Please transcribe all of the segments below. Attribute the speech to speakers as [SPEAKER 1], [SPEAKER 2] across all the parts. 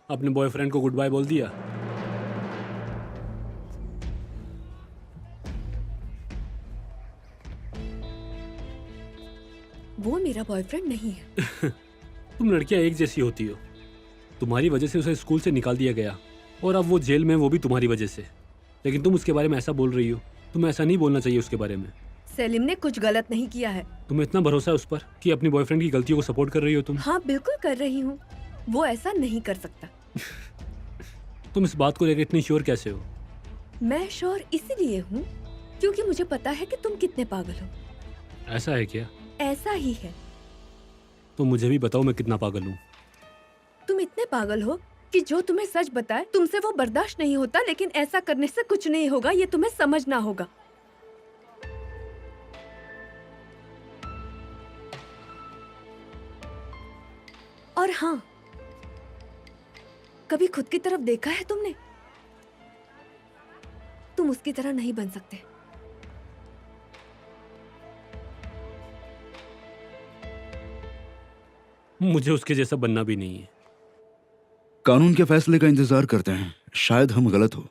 [SPEAKER 1] अपने बॉयफ्रेंड को good bye बोल दिया?
[SPEAKER 2] वो मेरा बॉयफ्रेंड नहीं है।
[SPEAKER 1] तुम लड़कियां एक जैसी होती हो। तुम्हारी वजह से उसे स्कूल से निकाल दिया गया और अब वो जेल में, वो भी तुम्हारी वजह से। लेकिन तुम उसके बारे में ऐसा बोल रही हो। तुम्हें ऐसा नहीं बोलना चाहिए उसके बारे में।
[SPEAKER 2] सेलिम ने कुछ गलत नहीं किया है।
[SPEAKER 1] तुम्हें इतना भरोसा है उस पर कि अपनी बॉयफ्रेंड की गलतियों को सपोर्ट कर रही हो तुम?
[SPEAKER 2] हाँ बिल्कुल कर रही हूँ। वो ऐसा नहीं कर सकता।
[SPEAKER 1] तुम इस बात को लेकर इतनी श्योर कैसे हो?
[SPEAKER 2] मैं श्योर इसीलिए हूँ क्योंकि मुझे पता है कि तुम कितने पागल हो।
[SPEAKER 1] ऐसा है क्या?
[SPEAKER 2] ऐसा ही है।
[SPEAKER 1] तो मुझे भी बताओ मैं कितना पागल हूँ।
[SPEAKER 2] तुम इतने पागल हो कि जो तुम्हें सच बताए तुमसे वो बर्दाश्त नहीं होता, लेकिन ऐसा करने से कुछ नहीं होगा, ये तुम्हें समझना होगा। और हाँ, कभी खुद की तरफ देखा है तुमने? तुम उसकी तरह नहीं बन सकते।
[SPEAKER 1] मुझे उसके जैसा बनना भी नहीं है।
[SPEAKER 3] कानून के फैसले का इंतजार करते हैं, शायद हम गलत हो।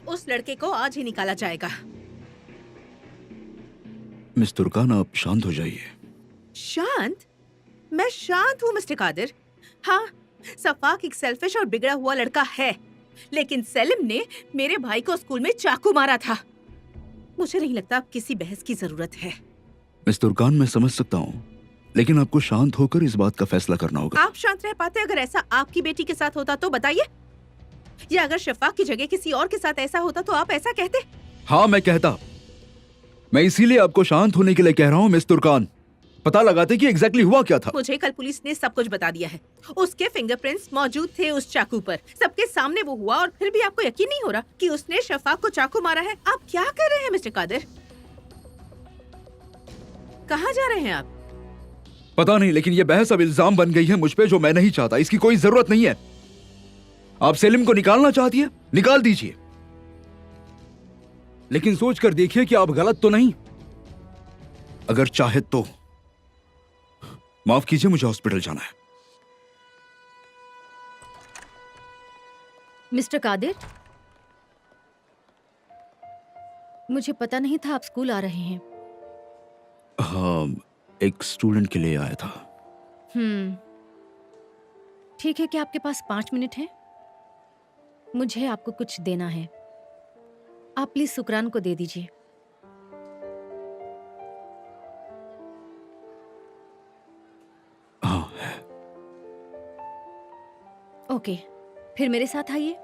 [SPEAKER 4] उस लड़के को आज ही निकाला जाएगा।
[SPEAKER 3] मिस तुर्कान, आप शांत हो जाइए।
[SPEAKER 4] शांत? मैं शांत हूँ मिस्टर कादिर। हाँ, सफाक एक सेल्फिश और बिगड़ा हुआ लड़का है, लेकिन सेलिम ने मेरे भाई को स्कूल में चाकू मारा था। मुझे नहीं लगता अब किसी बहस की जरूरत है।
[SPEAKER 3] मिस तुर्कान, मैं समझ सकता हूँ, लेकिन आपको शांत होकर इस बात का फैसला करना होगा।
[SPEAKER 4] आप शांत रह पाते अगर ऐसा आपकी बेटी के साथ होता तो बताइए, या अगर शफाक की जगह किसी और के साथ ऐसा होता तो आप ऐसा कहते?
[SPEAKER 3] हाँ, मैं कहता। मैं इसीलिए आपको शांत होने के लिए कह रहा हूँ मिस तुर्कान। पता लगाते कि एग्जैक्टली हुआ क्या था।
[SPEAKER 4] मुझे कल पुलिस ने सब कुछ बता दिया है। उसके फिंगरप्रिंट्स मौजूद थे उस चाकू पर, सबके सामने वो हुआ, और फिर भी आपको यकीन नहीं हो रहा कि उसने शफाक को चाकू मारा है। आप क्या कर रहे हैं मिस्टर कादिर? कहाँ जा रहे हैं आप?
[SPEAKER 3] पता नहीं, लेकिन ये बहस अब इल्जाम बन गई है मुझ पे, जो मैं नहीं चाहता। इसकी कोई जरूरत नहीं है। आप सेलिम को निकालना चाहती है, निकाल दीजिए, लेकिन सोच कर देखिए कि आप गलत तो नहीं। अगर चाहे तो माफ कीजिए, मुझे हॉस्पिटल जाना है।
[SPEAKER 5] मिस्टर कादिर, मुझे पता नहीं था आप स्कूल आ रहे हैं।
[SPEAKER 3] हाँ, एक स्टूडेंट के लिए आया था।
[SPEAKER 5] ठीक है, क्या आपके पास 5 मिनट हैं? मुझे आपको कुछ देना है। आप प्लीज सुकरान को दे दीजिए।
[SPEAKER 3] हाँ है।
[SPEAKER 5] ओके, फिर मेरे साथ आइए।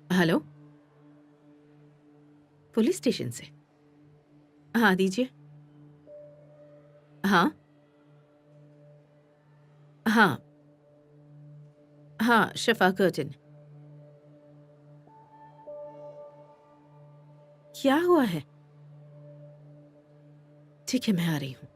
[SPEAKER 4] हेलो, पुलिस स्टेशन से? हाँ दीजिए। हाँ हाँ हाँ, शफाक कर्टन। क्या हुआ है? ठीक है, मैं आ रही हूँ।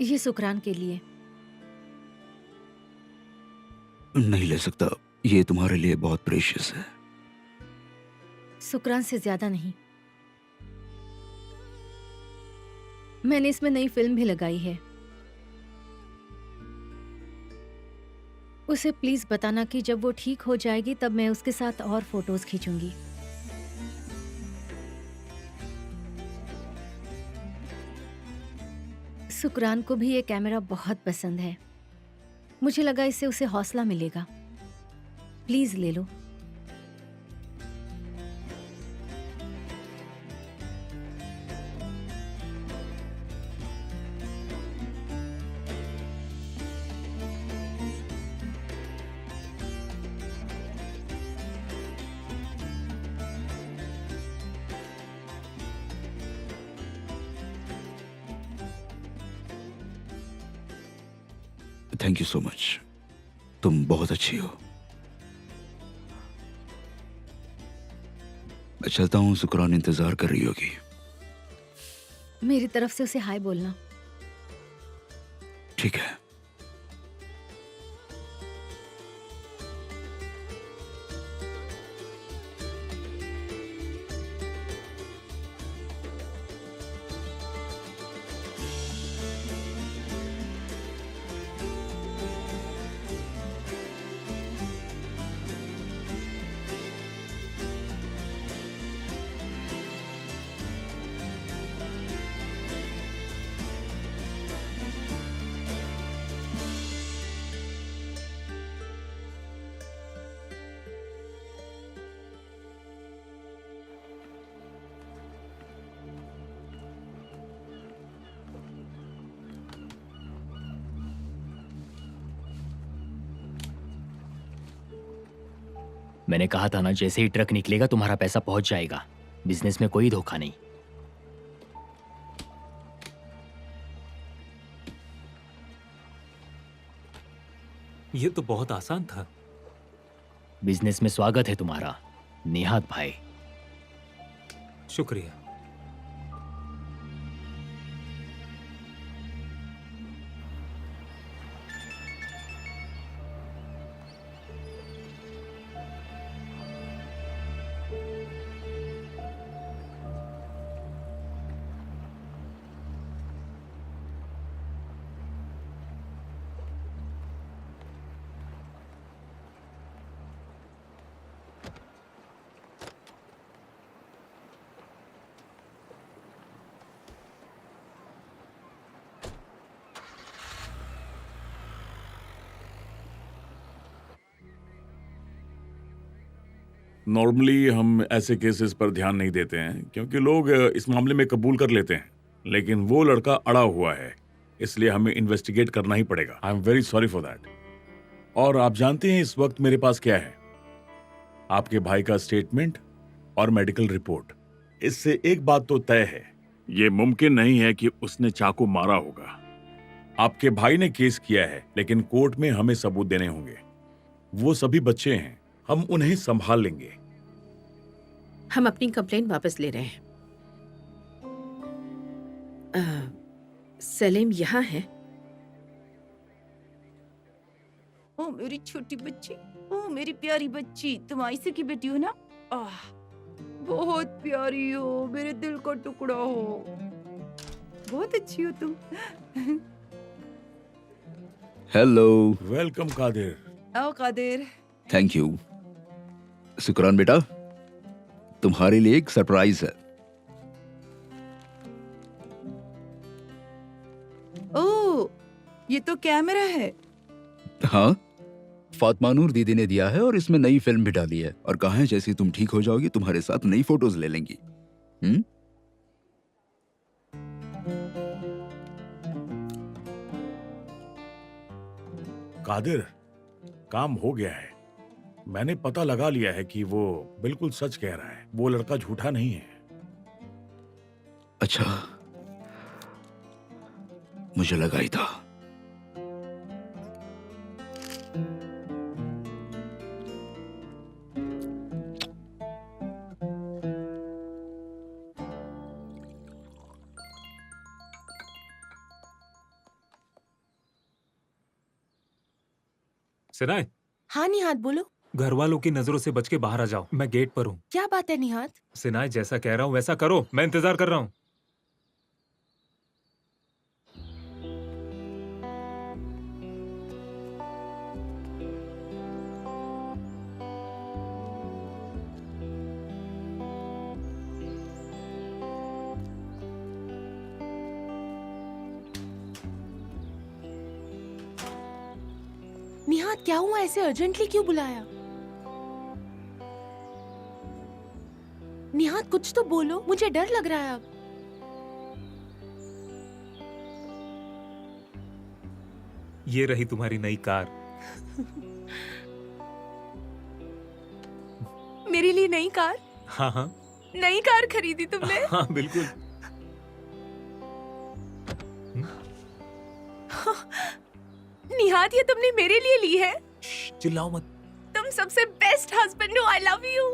[SPEAKER 5] ये सुकरान के लिए।
[SPEAKER 3] नहीं ले सकता, ये तुम्हारे लिए बहुत प्रेशियस है।
[SPEAKER 5] सुकरान से ज्यादा नहीं। मैंने इसमें नई फिल्म भी लगाई है। उसे प्लीज बताना कि जब वो ठीक हो जाएगी तब मैं उसके साथ और फोटोज खींचूंगी। सुकरान को भी ये कैमरा बहुत पसंद है। मुझे लगा इससे उसे हौसला मिलेगा। प्लीज ले लो।
[SPEAKER 3] थैंक यू सो मच, तुम बहुत अच्छी हो। मैं चलता हूँ, सुकरान इंतजार कर रही होगी।
[SPEAKER 5] मेरी तरफ से उसे हाय बोलना।
[SPEAKER 3] ठीक है।
[SPEAKER 6] मैंने कहा था ना, जैसे ही ट्रक निकलेगा तुम्हारा पैसा पहुंच जाएगा। बिजनेस में कोई धोखा नहीं।
[SPEAKER 7] ये तो बहुत आसान था।
[SPEAKER 6] बिजनेस में स्वागत है तुम्हारा, निहात भाई।
[SPEAKER 7] शुक्रिया।
[SPEAKER 8] नॉर्मली हम ऐसे केसेस पर ध्यान नहीं देते हैं क्योंकि लोग इस मामले में कबूल कर लेते हैं, लेकिन वो लड़का अड़ा हुआ है, इसलिए हमें इन्वेस्टिगेट करना ही पड़ेगा। I am very sorry for that. और आप जानते हैं इस वक्त मेरे पास क्या है? आपके भाई का स्टेटमेंट और मेडिकल रिपोर्ट। इससे एक बात तो तय है, ये मुमकिन नहीं है कि उसने चाकू मारा होगा। आपके भाई ने केस किया है, लेकिन कोर्ट में हमें सबूत देने होंगे। वो सभी बच्चे हैं, हम उन्हें संभाल लेंगे।
[SPEAKER 4] हम अपनी कंप्लेंट वापस ले रहे हैं। सलीम यहाँ है?
[SPEAKER 9] ओ मेरी छोटी बच्ची, ओ मेरी प्यारी बच्ची, तुम आयशा की बेटी हो ना? आह, बहुत प्यारी हो, मेरे दिल का टुकड़ा हो, बहुत अच्छी हो तुम।
[SPEAKER 3] हेलो।
[SPEAKER 8] वेलकम कादिर।
[SPEAKER 9] आओ कादिर।
[SPEAKER 3] Thank you. शुक्रान बेटा, तुम्हारे लिए एक सरप्राइज है।
[SPEAKER 9] ओ, ये तो कैमरा है।
[SPEAKER 3] हाँ, फातिमा नूर दीदी ने दिया है और इसमें नई फिल्म भी डाली है, और कहा है जैसे तुम ठीक हो जाओगी तुम्हारे साथ नई फोटोज ले लेंगी।
[SPEAKER 8] कादिर, काम हो गया है। मैंने पता लगा लिया है कि वो बिल्कुल सच कह रहा है, वो लड़का झूठा नहीं है।
[SPEAKER 3] अच्छा, मुझे लगा ही था।
[SPEAKER 7] सिनाए,
[SPEAKER 10] हाँ निहात बोलो।
[SPEAKER 7] घर वालों की नजरों से बच के बाहर आ जाओ, मैं गेट पर हूँ।
[SPEAKER 10] क्या बात है निहात?
[SPEAKER 7] सिनाए, जैसा कह रहा हूँ वैसा करो, मैं इंतजार कर रहा हूँ।
[SPEAKER 10] निहात क्या हुआ, ऐसे अर्जेंटली क्यों बुलाया? निहात कुछ तो बोलो, मुझे डर लग रहा है अब।
[SPEAKER 7] ये रही तुम्हारी नई कार।
[SPEAKER 10] मेरे लिए नई कार?
[SPEAKER 7] हाँ हाँ
[SPEAKER 10] नई कार खरीदी तुमने?
[SPEAKER 7] हाँ बिल्कुल।
[SPEAKER 10] निहात निहाद ये तुमने मेरे लिए ली है?
[SPEAKER 7] चिल्लाओ मत।
[SPEAKER 10] तुम सबसे बेस्ट हस्बैंड हो। I love you.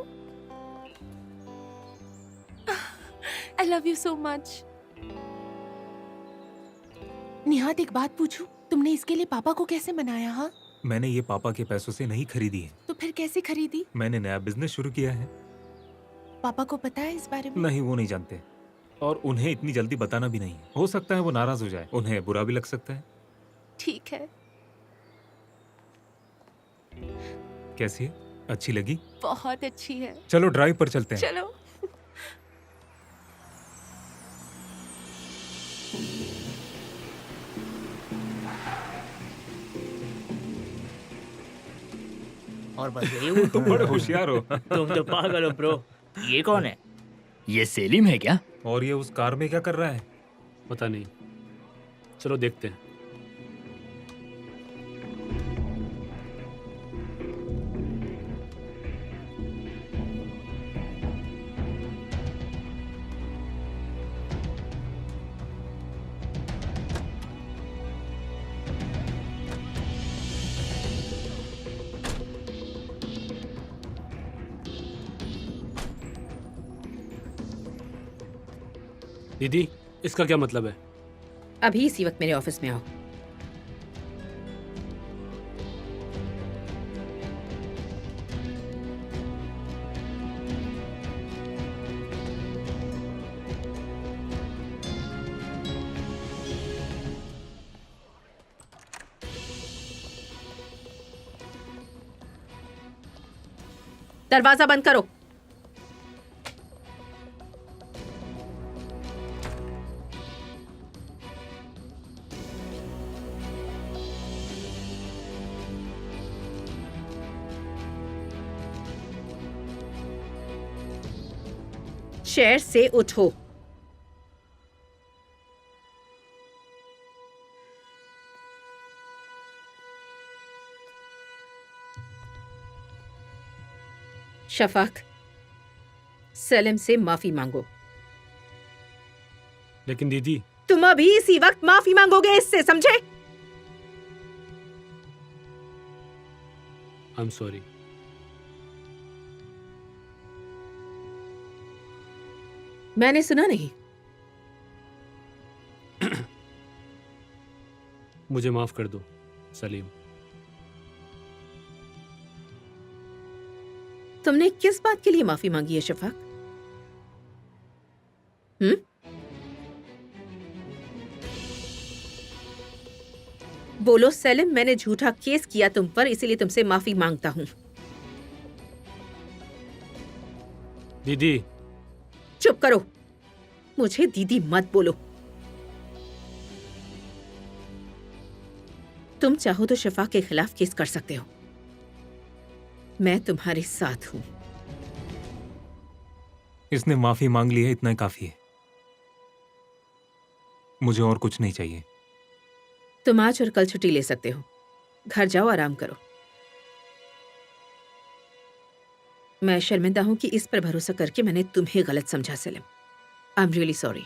[SPEAKER 10] I love you so much. Nihad एक बात पूछूं, तुमने इसके लिए पापा को कैसे मनाया? हाँ,
[SPEAKER 7] मैंने ये पापा के पैसों से नहीं खरीदी है।
[SPEAKER 10] तो फिर कैसे खरीदी?
[SPEAKER 7] मैंने नया बिजनेस शुरू किया है।
[SPEAKER 10] पापा को पता है इस बारे में?
[SPEAKER 7] नहीं, वो नहीं जानते और उन्हें इतनी जल्दी बताना भी नहीं है। हो सकता है वो नाराज हो जाए, उन्हें बुरा भी लग सकता है।
[SPEAKER 10] ठीक है।
[SPEAKER 7] कैसी है? अच्छी लगी?
[SPEAKER 10] बहुत अच्छी है।
[SPEAKER 7] चलो ड्राइव पर चलते हैं।
[SPEAKER 10] चलो।
[SPEAKER 11] और बस यही हूँ।
[SPEAKER 7] तुम बड़े होशियार हो।
[SPEAKER 11] तुम तो पागल हो ब्रो। ये कौन है?
[SPEAKER 6] ये सेलिम है क्या?
[SPEAKER 7] और ये उस कार में क्या कर रहा है?
[SPEAKER 1] पता नहीं, चलो देखते हैं। दीदी, इसका क्या मतलब है?
[SPEAKER 4] अभी इसी वक्त मेरे ऑफिस में आओ। दरवाजा बंद करो। चेयर से उठो। शफाक, सलीम से माफी मांगो।
[SPEAKER 1] लेकिन दीदी,
[SPEAKER 4] तुम अभी इसी वक्त माफी मांगोगे इससे, समझे?
[SPEAKER 1] I am sorry.
[SPEAKER 4] मैंने सुना नहीं।
[SPEAKER 1] मुझे माफ कर दो सलीम।
[SPEAKER 4] तुमने किस बात के लिए माफी मांगी है शफाक? बोलो सलीम, मैंने झूठा केस किया तुम पर, इसीलिए तुमसे माफी मांगता हूं।
[SPEAKER 1] दीदी,
[SPEAKER 4] चुप करो, मुझे दीदी मत बोलो। तुम चाहो तो शफा के खिलाफ केस कर सकते हो, मैं तुम्हारे साथ हूं।
[SPEAKER 7] इसने माफी मांग ली है, इतना ही काफी है। मुझे और कुछ नहीं चाहिए।
[SPEAKER 4] तुम आज और कल छुट्टी ले सकते हो, घर जाओ, आराम करो। मैं शर्मिंदा हूं कि इस पर भरोसा करके मैंने तुम्हें गलत समझा सलीम। आई एम रियली सॉरी।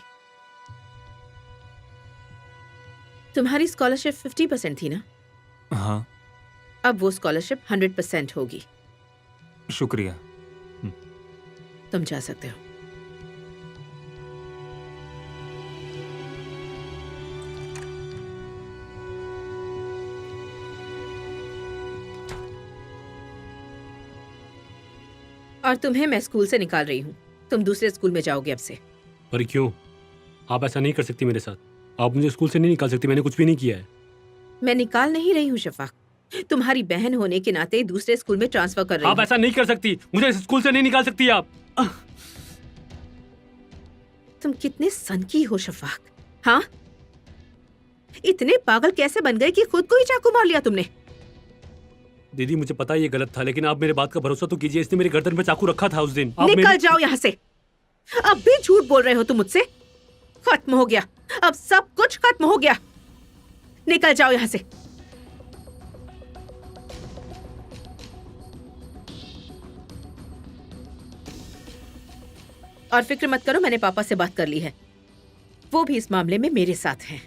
[SPEAKER 4] तुम्हारी स्कॉलरशिप 50% थी ना?
[SPEAKER 7] हाँ।
[SPEAKER 4] अब वो स्कॉलरशिप 100% होगी।
[SPEAKER 7] शुक्रिया।
[SPEAKER 4] तुम जा सकते हो। और तुम्हें मैं स्कूल से निकाल रही हूँ, तुम दूसरे स्कूल में जाओगे अब से।
[SPEAKER 1] पर क्यों? आप ऐसा नहीं कर सकती मेरे साथ। आप मुझे स्कूल से नहीं निकाल सकती, मैंने कुछ भी नहीं किया है।
[SPEAKER 4] मैं निकाल नहीं रही हूँ शफाक, तुम्हारी बहन होने के नाते दूसरे स्कूल में ट्रांसफर कर रही हूँ।
[SPEAKER 1] आप ऐसा नहीं कर सकती, मुझे इस स्कूल से नहीं निकाल सकती आप।
[SPEAKER 4] तुम कितने सनकी हो शफाक, हाँ? इतने पागल कैसे बन गए कि खुद को ही चाकू मार लिया तुमने?
[SPEAKER 1] दीदी, मुझे पता है ये गलत था, लेकिन आप मेरे बात का भरोसा तो कीजिए। इसने मेरे गर्दन पे चाकू रखा था उस दिन।
[SPEAKER 4] निकल जाओ यहाँ से। अब भी झूठ बोल रहे हो तुम मुझसे। खत्म हो गया, अब सब कुछ खत्म हो गया। निकल जाओ यहाँ से। और फिक्र मत करो, मैंने पापा से बात कर ली है, वो भी इस मामले में मेरे साथ हैं।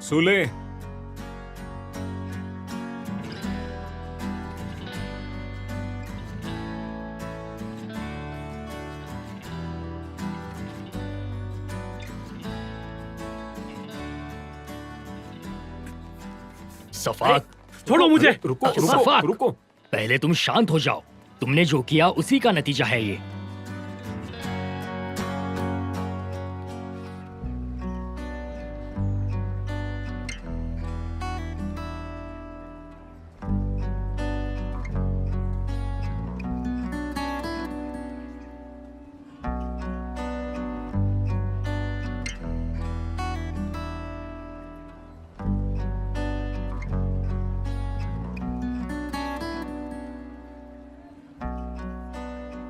[SPEAKER 7] सुले,
[SPEAKER 6] सफाक,
[SPEAKER 1] छोड़ो मुझे।
[SPEAKER 7] रुको
[SPEAKER 6] सफाक।
[SPEAKER 7] रुको रुको।
[SPEAKER 6] पहले तुम शांत हो जाओ। तुमने जो किया उसी का नतीजा है ये।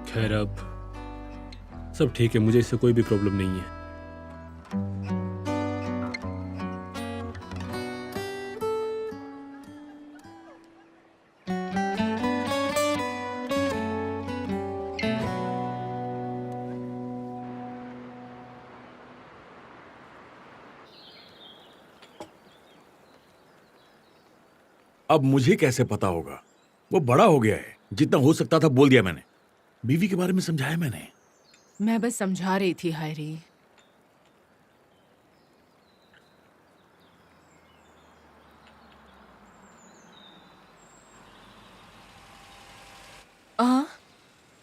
[SPEAKER 1] खैर अब सब ठीक है, मुझे इससे कोई भी प्रॉब्लम नहीं है।
[SPEAKER 8] अब मुझे कैसे पता होगा? वो बड़ा हो गया है, जितना हो सकता था बोल दिया मैंने। बीवी के बारे में समझाया मैंने।
[SPEAKER 10] मैं बस समझा रही थी हैरी।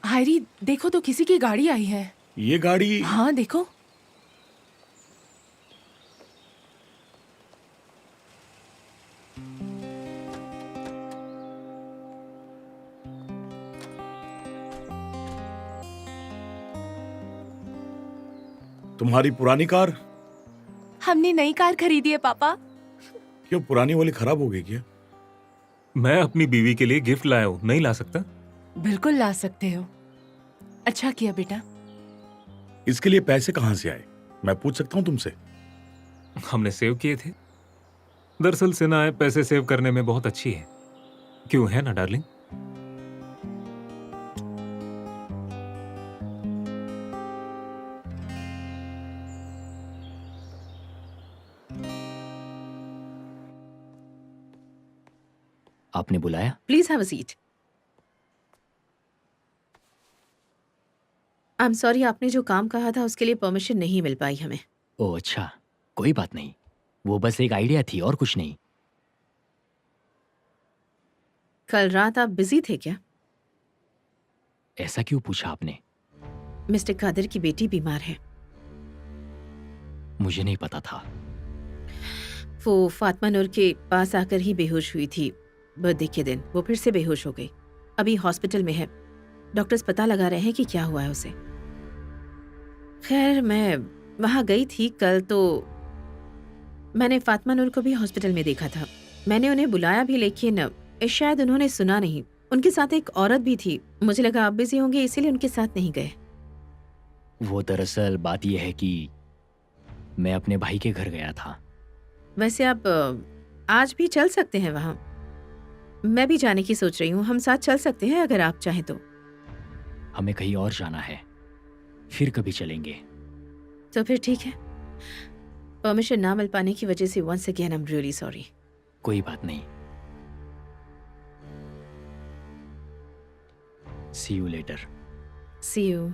[SPEAKER 10] हैरी देखो तो किसी की गाड़ी आई है।
[SPEAKER 8] ये गाड़ी?
[SPEAKER 10] हाँ देखो।
[SPEAKER 8] तुम्हारी पुरानी कार?
[SPEAKER 10] हमने नई कार खरीदी है पापा।
[SPEAKER 8] क्यों, पुरानी वाली खराब हो गई क्या?
[SPEAKER 7] मैं अपनी बीवी के लिए गिफ्ट लाया हूँ, नहीं ला सकता?
[SPEAKER 10] बिल्कुल ला सकते हो। अच्छा किया बेटा।
[SPEAKER 8] इसके लिए पैसे कहाँ से आए, मैं पूछ सकता हूँ तुमसे?
[SPEAKER 7] हमने सेव किए थे। दरअसल सेना पैसे सेव करने में बहुत अच्छी है। क्यों, है ना डार्लिंग?
[SPEAKER 6] आपने बुलाया?
[SPEAKER 4] Please have a seat. I am sorry, आपने जो काम कहा था उसके लिए परमिशन नहीं मिल पाई हमें।
[SPEAKER 6] ओह अच्छा, कोई बात नहीं। वो बस एक आइडिया थी और कुछ नहीं।
[SPEAKER 4] कल रात आप बिजी थे क्या?
[SPEAKER 6] ऐसा क्यों पूछा आपने?
[SPEAKER 4] मिस्टर कादिर की बेटी बीमार है।
[SPEAKER 6] मुझे नहीं पता था।
[SPEAKER 4] वो फातिमा नूर के पास आकर ही बेहोश हुई थी बर्थडे के दिन। वो फिर से बेहोश हो गई, अभी हॉस्पिटल में है। डॉक्टर्स पता लगा रहे हैं कि क्या हुआ है उसे। खैर मैं वहां गई थी कल, तो मैंने फातिमा नूर को भी हॉस्पिटल में देखा था। मैंने उन्हें बुलाया भी, लेकिन शायद उन्होंने सुना नहीं। उनके साथ एक औरत भी थी। मुझे लगा आप बिजी होंगे, इसीलिए उनके साथ नहीं गए।
[SPEAKER 6] वो दरअसल बात यह है कि मैं अपने भाई के घर गया था।
[SPEAKER 4] वैसे आप आज भी चल सकते हैं वहां। मैं भी जाने की सोच रही हूँ, हम साथ चल सकते हैं अगर आप चाहें तो।
[SPEAKER 6] हमें कहीं और जाना है, फिर कभी चलेंगे।
[SPEAKER 4] तो फिर ठीक है। परमिशन ना मिल पाने की वजह से once again I am really sorry.
[SPEAKER 6] कोई बात नहीं। See you later.
[SPEAKER 4] See you.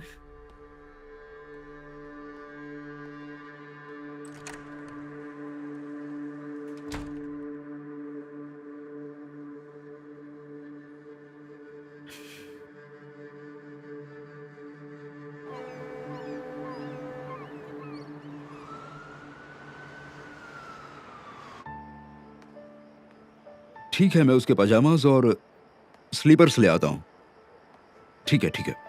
[SPEAKER 3] ठीक है, मैं उसके पजामाज और स्लीपर्स ले आता हूँ। ठीक है, ठीक है।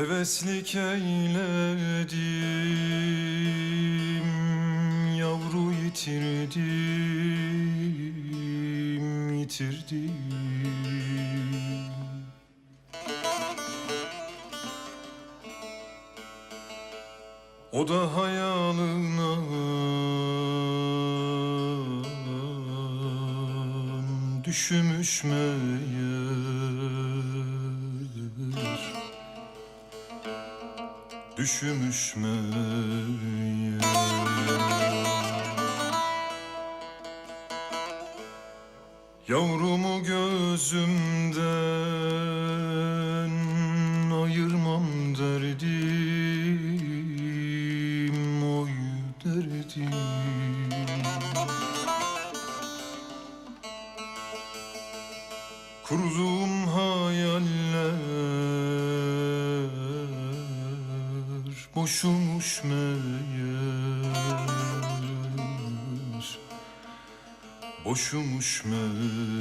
[SPEAKER 12] Heveslik eyledim, yavru yitirdim, yitirdim. O da hayalına düşmüş meğer, düşmüş meğer. Yavrumu gözümden ayırmam derdim, oy derdim. Kurduğum hayaller boşumuş meğer, boşumuş meğer.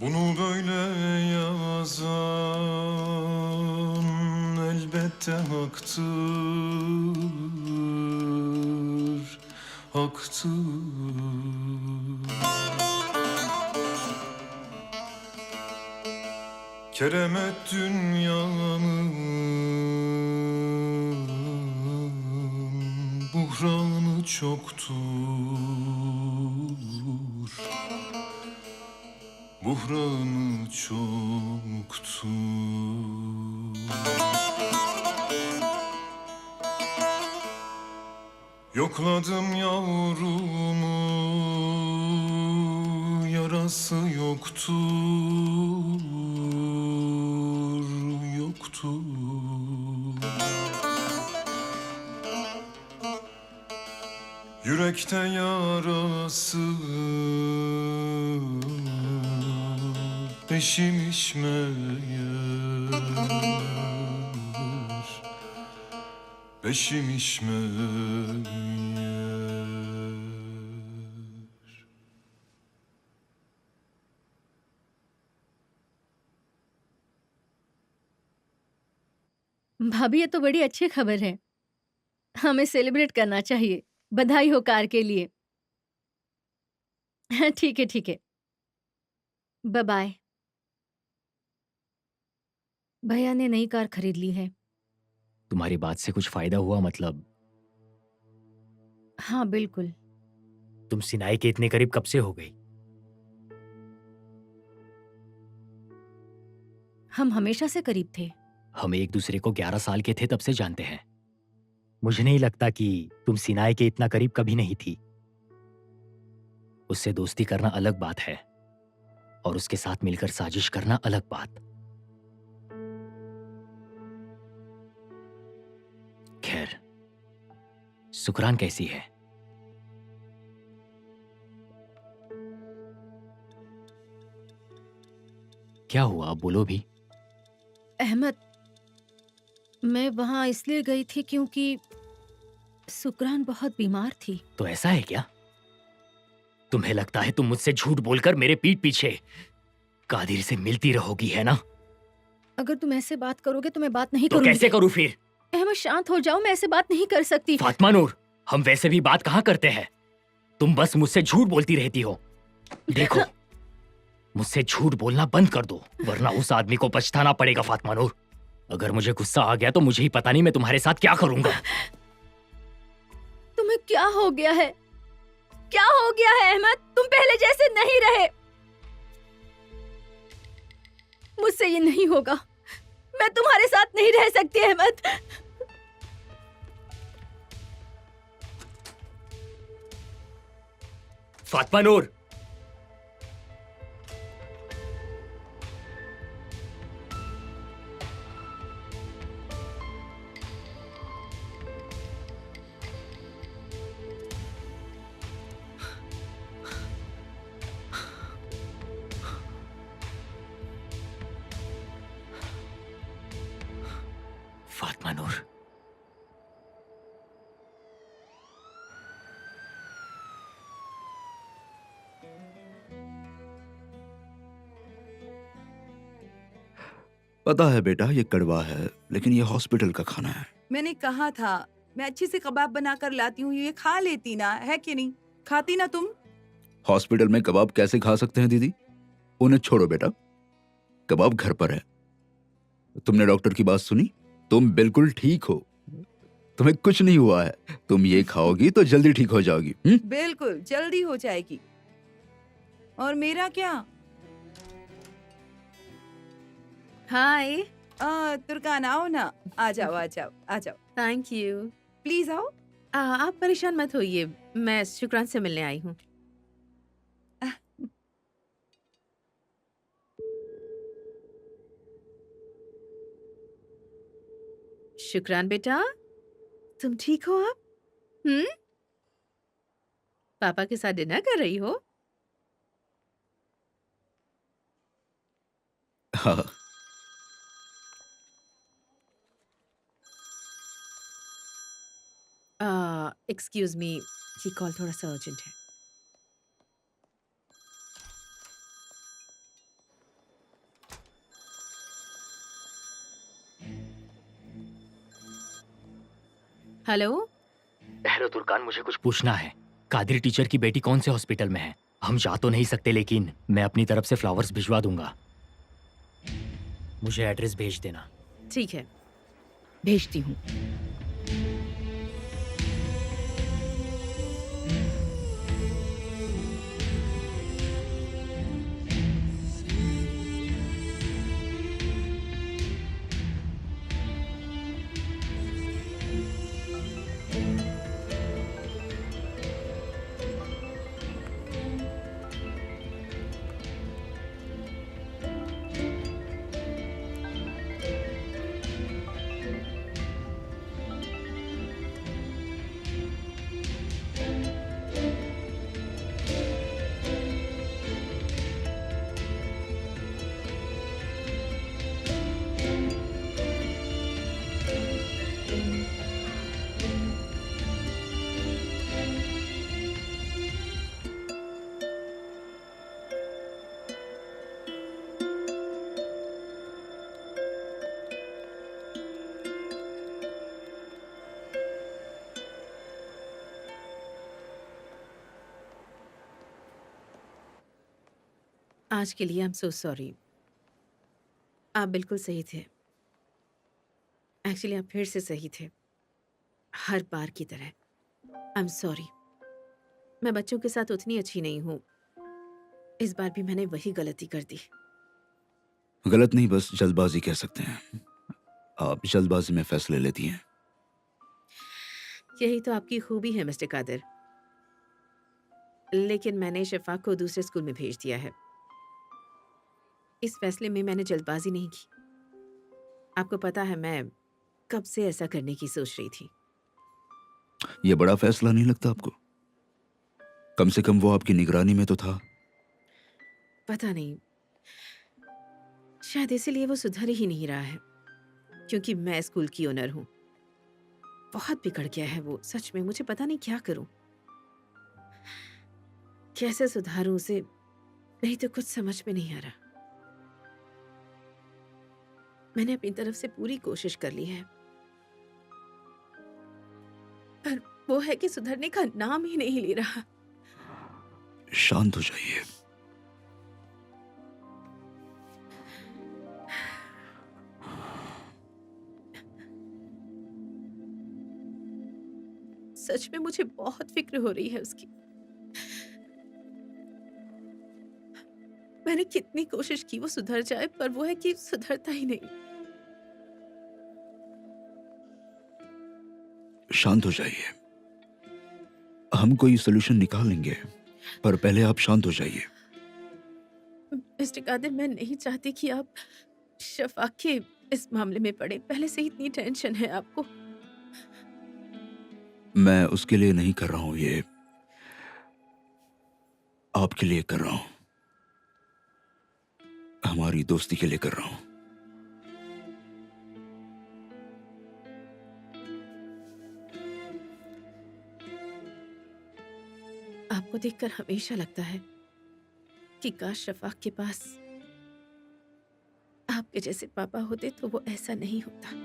[SPEAKER 12] Bunu böyle yazan elbette haktır, haktır. Keremet dünyanın buhranı çoktur, buhranı çoktur. Yokladım yavrumu, yarası yoktur, yoktur. Yürekte yarası eşimiş meğer, eşimiş meğer.
[SPEAKER 5] भाभी ये तो बड़ी अच्छी खबर है। हमें celebrate करना चाहिए। बधाई हो कार के लिए। ठीक है, ठीक है। Bye bye. भैया ने नई कार खरीद ली है।
[SPEAKER 6] तुम्हारी बात से कुछ फायदा हुआ मतलब?
[SPEAKER 5] हाँ बिल्कुल।
[SPEAKER 6] तुम सिनाई के इतने करीब कब से हो गई?
[SPEAKER 5] हम हमेशा से करीब थे।
[SPEAKER 6] हम एक दूसरे को 11 साल के थे तब से जानते हैं। मुझे नहीं लगता कि तुम सिनाई के इतना करीब कभी नहीं थी। उससे दोस्ती करना अलग बात है और उसके साथ मिलकर साजिश करना अलग बात। खैर, सुकरान कैसी है? क्या हुआ, बोलो भी।
[SPEAKER 5] अहमद, मैं वहां इसलिए गई थी क्योंकि सुकरान बहुत बीमार थी।
[SPEAKER 6] तो ऐसा है क्या? तुम्हें लगता है तुम मुझसे झूठ बोलकर मेरे पीठ पीछे कादिर से मिलती रहोगी, है ना?
[SPEAKER 5] अगर तुम ऐसे बात करोगे तो मैं बात नहीं
[SPEAKER 6] तो
[SPEAKER 5] करूंगी।
[SPEAKER 6] कैसे करूं फिर?
[SPEAKER 5] अहमद शांत हो जाओ, मैं ऐसे बात नहीं कर सकती।
[SPEAKER 6] फातिमा नूर, हम वैसे भी बात कहाँ करते हैं? तुम बस मुझसे झूठ बोलती रहती हो। देखो, मुझसे झूठ बोलना बंद कर दो, वरना उस आदमी को पछताना पड़ेगा। फातिमा नूर, अगर मुझे गुस्सा आ गया तो मुझे ही पता नहीं मैं तुम्हारे साथ क्या करूंगा।
[SPEAKER 5] तुम्हें
[SPEAKER 2] क्या हो गया है? क्या हो गया है अहमद? तुम पहले जैसे नहीं रहे। मुझसे ये नहीं होगा। मैं तुम्हारे साथ नहीं रह सकती अहमद।
[SPEAKER 6] फातिमा नूर, फातिमा नूर,
[SPEAKER 3] पता है बेटा, ये कड़वा है, लेकिन ये हॉस्पिटल का खाना है।
[SPEAKER 9] मैंने कहा था मैं अच्छे से कबाब बना कर लाती हूँ, ये खा लेती ना, है कि नहीं? खाती ना तुम?
[SPEAKER 3] हॉस्पिटल में कबाब कैसे खा सकते हैं दीदी? उन्हें छोड़ो बेटा, कबाब घर पर है। तुमने डॉक्टर की बात सुनी? तुम बिल्कुल ठीक हो, तुम्हें कुछ नहीं हुआ है। तुम ये खाओगी तो जल्दी ठीक हो जाओगी।
[SPEAKER 9] बिल्कुल जल्दी हो जाएगी। और मेरा क्या?
[SPEAKER 4] हाय।
[SPEAKER 9] तुर्कान आओ ना, आ जाओ आ जाओ आ जाओ,
[SPEAKER 4] थैंक यू।
[SPEAKER 9] प्लीज आओ।
[SPEAKER 4] आप परेशान मत होइए, मैं शुक्रान से मिलने आई हूँ। शुक्रान बेटा, तुम ठीक हो? आप पापा के साथ डिनर कर रही हो?
[SPEAKER 3] हाँ।
[SPEAKER 4] एक्सक्यूज मी, ये कॉल थोड़ा सा अर्जेंट है। हेलो।
[SPEAKER 6] हेलो तुर्कान, मुझे कुछ पूछना है। कादिर टीचर की बेटी कौन से हॉस्पिटल में है? हम जा तो नहीं सकते, लेकिन मैं अपनी तरफ से फ्लावर्स भिजवा दूंगा। मुझे एड्रेस भेज देना।
[SPEAKER 4] ठीक है, भेजती हूँ। आज के लिए आई एम सो सॉरी। आप बिल्कुल सही थे। एक्चुअली आप फिर से सही थे, हर बार की तरह। I am sorry. मैं बच्चों के साथ उतनी अच्छी नहीं हूँ। इस बार भी मैंने वही गलती कर दी।
[SPEAKER 3] गलत नहीं, बस जल्दबाजी कह सकते हैं। आप जल्दबाजी में फैसले लेती हैं।
[SPEAKER 4] यही तो आपकी खूबी है मिस्टर कादिर। लेकिन मैंने शफाक को दूसरे स्कूल में भेज दिया है। इस फैसले में मैंने जल्दबाजी नहीं की। आपको पता है, मैं कब से ऐसा करने की सोच रही थी।
[SPEAKER 3] यह बड़ा फैसला नहीं लगता आपको? कम से कम वो आपकी निगरानी में तो था।
[SPEAKER 4] पता नहीं, शायद इसीलिए वो सुधर ही नहीं रहा है, क्योंकि मैं स्कूल की ओनर हूँ। बहुत बिगड़ गया है वो, सच में। मुझे पता नहीं क्या करूं, कैसे सुधारूं उसे। नहीं तो कुछ समझ में नहीं आ रहा। मैंने अपनी तरफ से पूरी कोशिश कर ली है, पर वो है कि सुधरने का नाम ही नहीं ले रहा।
[SPEAKER 3] शांत हो जाइए।
[SPEAKER 4] सच सच में मुझे बहुत फिक्र हो रही है उसकी। मैंने कितनी कोशिश की वो सुधर जाए, पर वो है कि सुधरता ही नहीं।
[SPEAKER 3] शांत हो जाइए, हम कोई सोल्यूशन निकाल लेंगे, पर पहले आप शांत हो जाइए।
[SPEAKER 4] मिस्टर कादिर, मैं नहीं चाहती कि आप शफाक के इस मामले में पड़े। पहले से ही इतनी टेंशन है आपको।
[SPEAKER 3] मैं उसके लिए नहीं कर रहा हूं, ये आपके लिए कर रहा हूं, हमारी दोस्ती के लिए कर रहा हूं।
[SPEAKER 4] आपको देखकर हमेशा लगता है कि काश शफाक के पास आपके जैसे पापा होते तो वो ऐसा नहीं होता।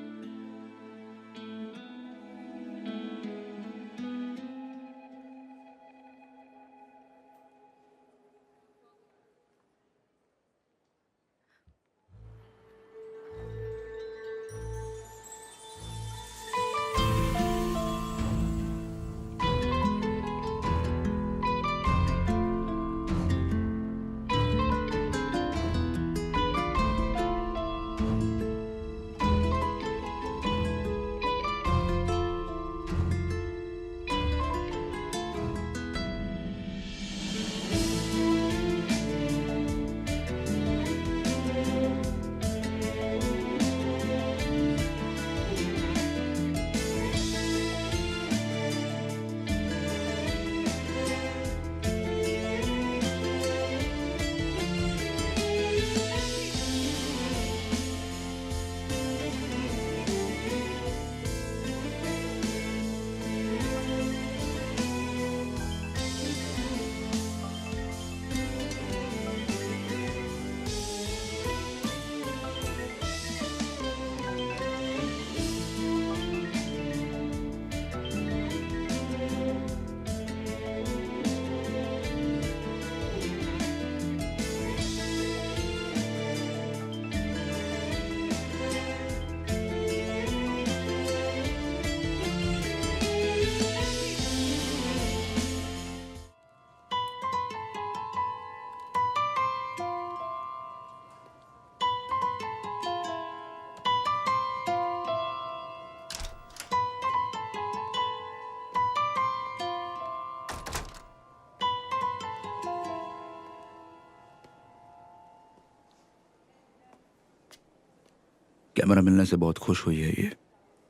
[SPEAKER 3] कैमरा मिलने से बहुत खुश हुई है ये।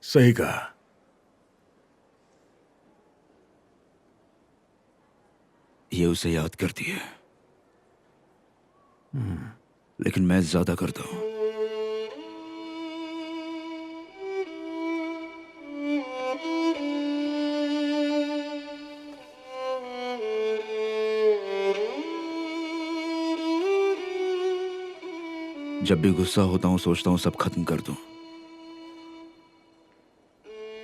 [SPEAKER 8] सही कहा।
[SPEAKER 3] ये उसे याद करती है, लेकिन मैं ज्यादा करता हूं। जब भी गुस्सा होता हूं सोचता हूं सब खत्म कर दूं,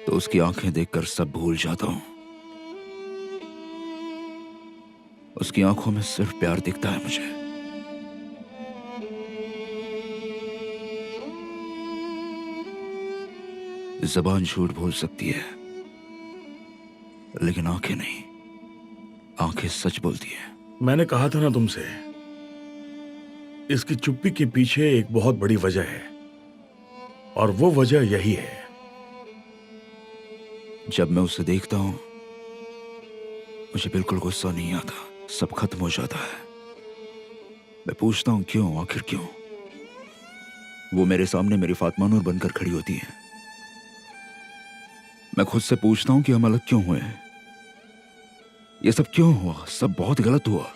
[SPEAKER 3] तो उसकी आंखें देखकर सब भूल जाता हूं। उसकी आंखों में सिर्फ प्यार दिखता है मुझे। जबान झूठ बोल सकती है, लेकिन आंखें नहीं, आंखें सच बोलती हैं।
[SPEAKER 8] मैंने कहा था ना तुमसे, इसकी चुप्पी के पीछे एक बहुत बड़ी वजह है, और वो वजह यही है।
[SPEAKER 3] जब मैं उसे देखता हूं मुझे बिल्कुल गुस्सा नहीं आता, सब खत्म हो जाता है। मैं पूछता हूं क्यों, आखिर क्यों? वो मेरे सामने मेरी फातिमा नूर बनकर खड़ी होती है। मैं खुद से पूछता हूं कि हम अलग क्यों हुए, ये सब क्यों हुआ, सब बहुत गलत हुआ।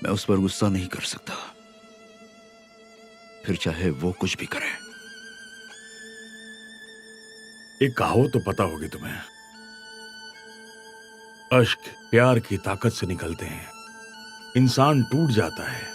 [SPEAKER 3] मैं उस पर गुस्सा नहीं कर सकता, फिर चाहे वो कुछ भी करे।
[SPEAKER 8] एक कहावत तो पता होगी तुम्हें, अश्क प्यार की ताकत से निकलते हैं, इंसान टूट जाता है।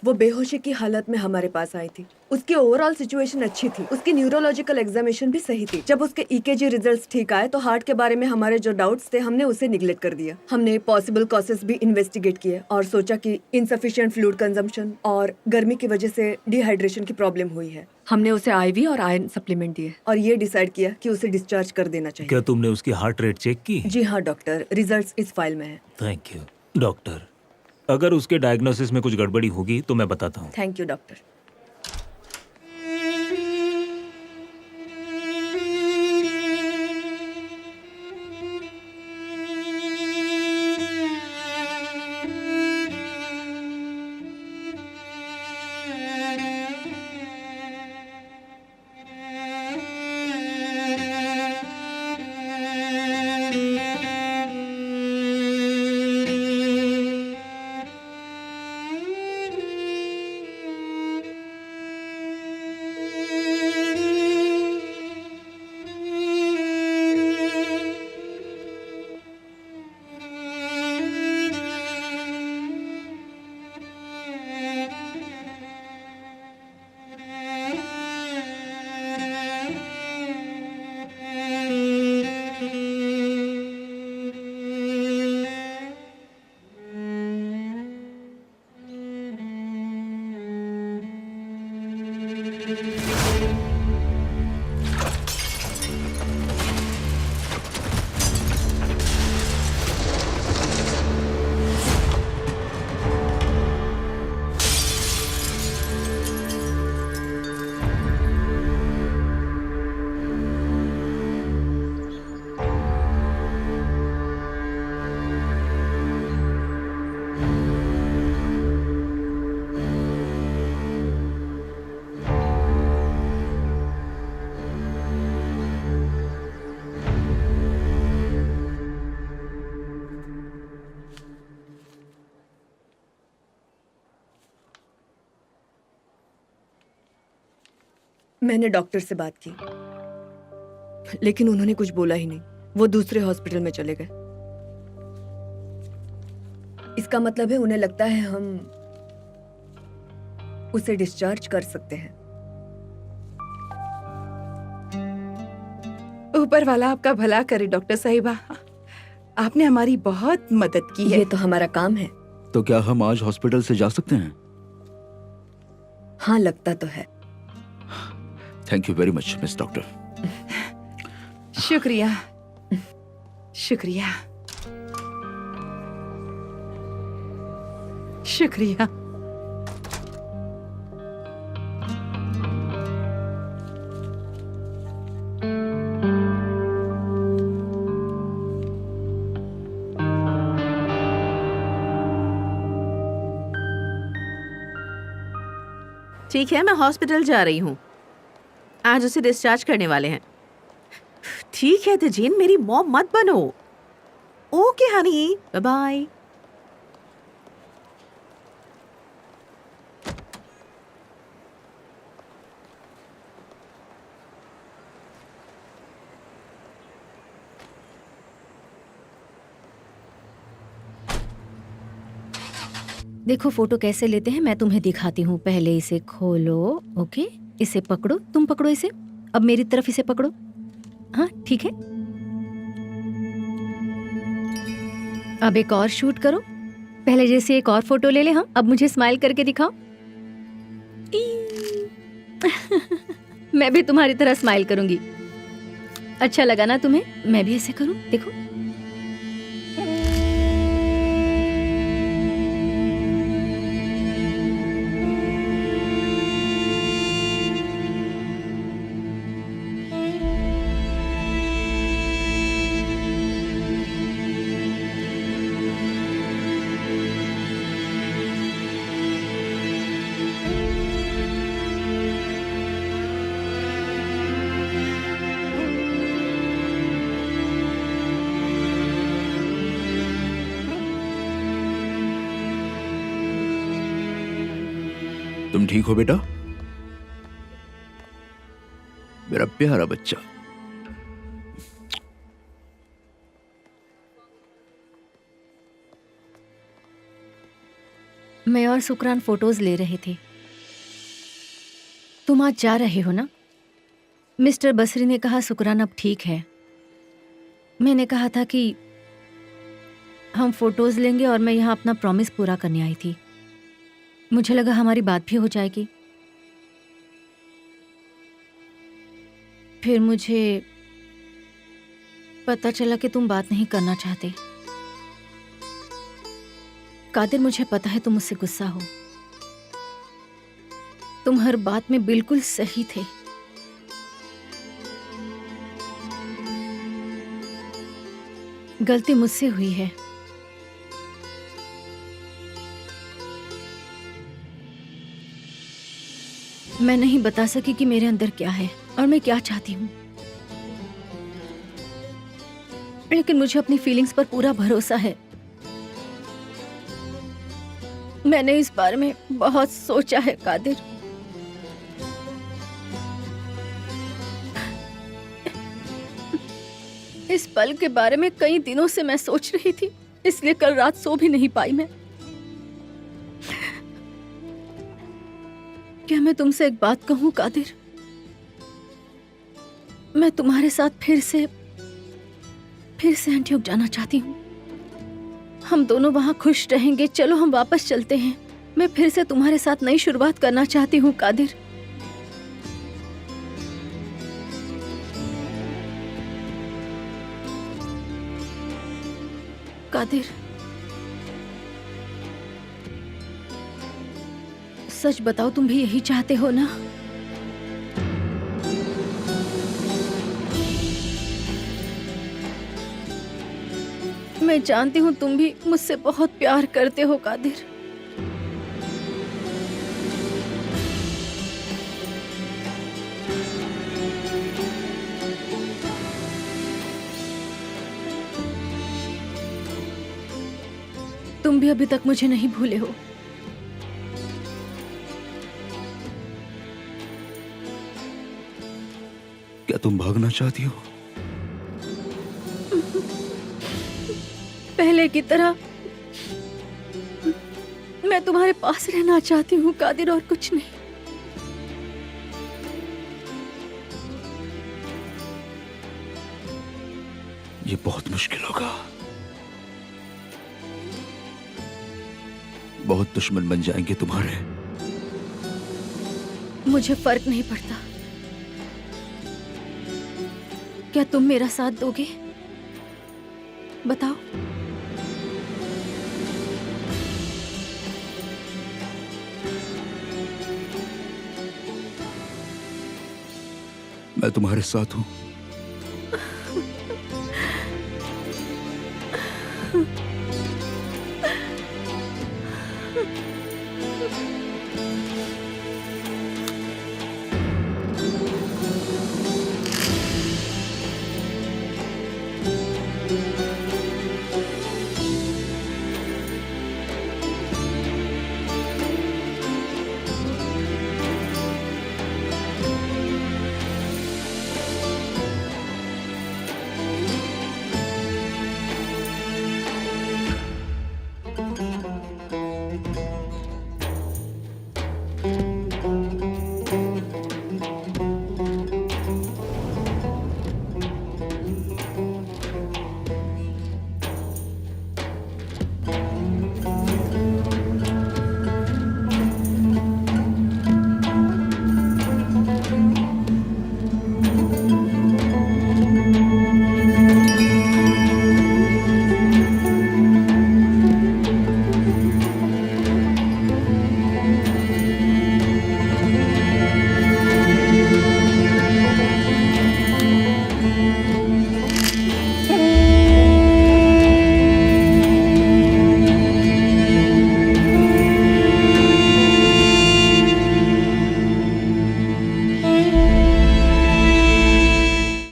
[SPEAKER 2] वो बेहोशी की हालत में हमारे पास आई थी। उसकी ओवरऑल सिचुएशन अच्छी थी। उसकी न्यूरोलॉजिकल एग्जामिनेशन भी सही थी। जब उसके ईकेजी रिजल्ट्स ठीक आए तो हार्ट के बारे में हमारे जो डाउट्स थे हमने उसे निगलेक्ट कर दिया। हमने पॉसिबल कॉजेस भी इन्वेस्टिगेट किए और सोचा कि इनसफिशिएंट फ्लूइड कंजम्पशन और गर्मी की वजह से डिहाइड्रेशन की प्रॉब्लम हुई है। हमने उसे आईवी और आयरन सप्लीमेंट दिए और ये डिसाइड किया कि उसे डिस्चार्ज कर देना चाहिए।
[SPEAKER 13] क्या तुमने उसकी हार्ट रेट चेक की?
[SPEAKER 2] जी हाँ डॉक्टर, रिजल्ट्स इस फाइल में है।
[SPEAKER 13] Thank you doctor. अगर उसके डायग्नोसिस में कुछ गड़बड़ी होगी तो मैं बताता हूँ।
[SPEAKER 2] Thank you doctor. मैंने डॉक्टर से बात की लेकिन उन्होंने कुछ बोला ही नहीं। वो दूसरे हॉस्पिटल में चले गए। इसका मतलब है उन्हें लगता है हम उसे डिस्चार्ज कर सकते हैं।
[SPEAKER 9] ऊपर वाला आपका भला करे डॉक्टर साहिबा, आपने हमारी बहुत मदद की है।
[SPEAKER 2] ये तो हमारा काम है।
[SPEAKER 3] तो क्या हम आज हॉस्पिटल से जा सकते हैं?
[SPEAKER 2] हाँ लगता तो है।
[SPEAKER 3] Thank you very much miss doctor.
[SPEAKER 9] शुक्रिया शुक्रिया शुक्रिया।
[SPEAKER 4] ठीक है, मैं हॉस्पिटल जा रही हूँ। आज उसे डिस्चार्ज करने वाले हैं। ठीक है तजीन, मेरी मॉम मत बनो। Okay honey, bye bye.
[SPEAKER 5] देखो फोटो कैसे लेते हैं, मैं तुम्हें दिखाती हूँ। पहले इसे खोलो, ओके, इसे पकड़ो, तुम पकड़ो इसे। अब मेरी तरफ इसे पकड़ो। हाँ ठीक है। अब एक और शूट करो। पहले जैसे एक और फोटो ले ले हम। अब मुझे स्माइल करके दिखाओ। मैं भी तुम्हारी तरह स्माइल करूंगी। अच्छा लगा ना तुम्हें? मैं भी ऐसे करूं, देखो।
[SPEAKER 3] तुम ठीक हो बेटा? मेरा प्यारा बच्चा।
[SPEAKER 5] मैं और सुकरान फोटोज ले रहे थे। तुम आज जा रहे हो ना? मिस्टर बसरी ने कहा सुकरान अब ठीक है। मैंने कहा था कि हम फोटोज लेंगे और मैं यहाँ अपना प्रॉमिस पूरा करने आई थी। मुझे लगा हमारी बात भी हो जाएगी। फिर मुझे पता चला कि तुम बात नहीं करना चाहते। कादिर, मुझे पता है तुम मुझसे गुस्सा हो। तुम हर बात में बिल्कुल सही थे। गलती मुझसे हुई है। मैं नहीं बता सकी कि मेरे अंदर क्या है और मैं क्या चाहती हूँ, लेकिन मुझे अपनी फीलिंग्स पर पूरा भरोसा है। मैंने इस बारे में बहुत सोचा है कादिर। इस पल के बारे में कई दिनों से मैं सोच रही थी, इसलिए कल रात सो भी नहीं पाई मैं। क्या मैं तुमसे एक बात कहूं कादिर? मैं तुम्हारे साथ फिर से एंटीओक जाना चाहती हूँ। हम दोनों वहां खुश रहेंगे। चलो हम वापस चलते हैं। मैं फिर से तुम्हारे साथ नई शुरुआत करना चाहती हूँ कादिर। कादिर, सच बताओ, तुम भी यही चाहते हो ना? मैं जानती हूँ तुम भी मुझसे बहुत प्यार करते हो कादिर। तुम भी अभी तक मुझे नहीं भूले हो।
[SPEAKER 3] क्या तुम भागना चाहती हो?
[SPEAKER 5] पहले की तरह मैं तुम्हारे पास रहना चाहती हूँ कादिर, और कुछ नहीं।
[SPEAKER 3] ये बहुत मुश्किल होगा। बहुत दुश्मन बन जाएंगे तुम्हारे।
[SPEAKER 5] मुझे फर्क नहीं पड़ता। क्या तुम मेरा साथ दोगे? बताओ।
[SPEAKER 3] मैं तुम्हारे साथ हूं।